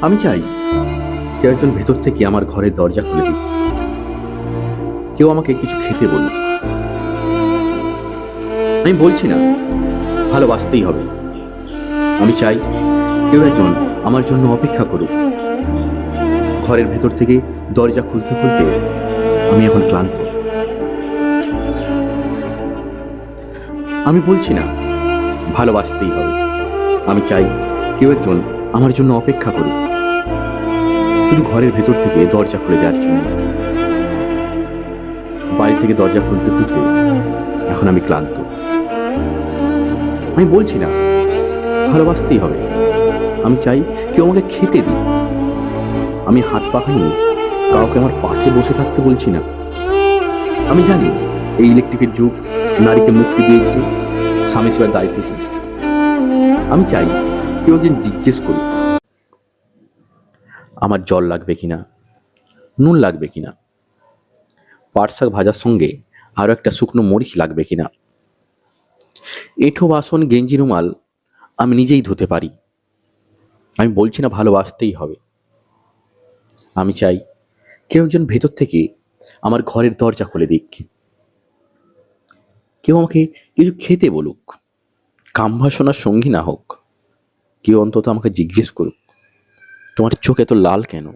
আমি চাই কেউ একজন ভেতর থেকে আমার ঘরের দরজা খুলে দিক, কেউ আমাকে কিছু খেতে বলুক। আমি বলছি না ভালোবাসতেই হবে, আমি চাই কেউ একজন আমার জন্য অপেক্ষা করুক। ঘরের ভেতর থেকে দরজা খুলতে খুলতে আমি এখন ক্লান্ত। আমি বলছি না ভালোবাসতেই হবে, আমি চাই কেউ একজন আমার জন্য অপেক্ষা করুক, শুধু ঘরের ভেতর থেকে দরজা খুলে দেওয়ার জন্য। বাড়ি থেকে দরজা খুলতে খুলতে এখন আমি ক্লান্ত। আমি বলছি না ভালোবাসতেই হবে, আমি চাই কেউ আমাকে খেতে দিক। আমি হাত পাখানি কাউকে আমার পাশে বসে থাকতে বলছি না। আমি জানি এই ইলেকট্রিকের যুগ নারীকে মুক্তি দিয়েছে স্বামী সেবার দায় থেকে। আমি চাই কেউ একজন জিজ্ঞেস করুক আমার জল লাগবে কিনা, নুন লাগবে কিনা, পাট শাক ভাজার সঙ্গে আরো একটা শুকনো মরিচ লাগবে কিনা। এঁঠো বাসন গেঞ্জি রুমাল আমি নিজেই ধুতে পারি। আমি বলছি না ভালোবাসতেই হবে, আমি চাই কেউ একজন ভেতর থেকে আমার ঘরের দরজা খুলে দিক, কেউ আমাকে কিছু খেতে বলুক। কামভাসনার সঙ্গী না হোক, কেউ অন্তত আমাকে জিজ্ঞেস করুক তোমার চোখ এত লাল কেন।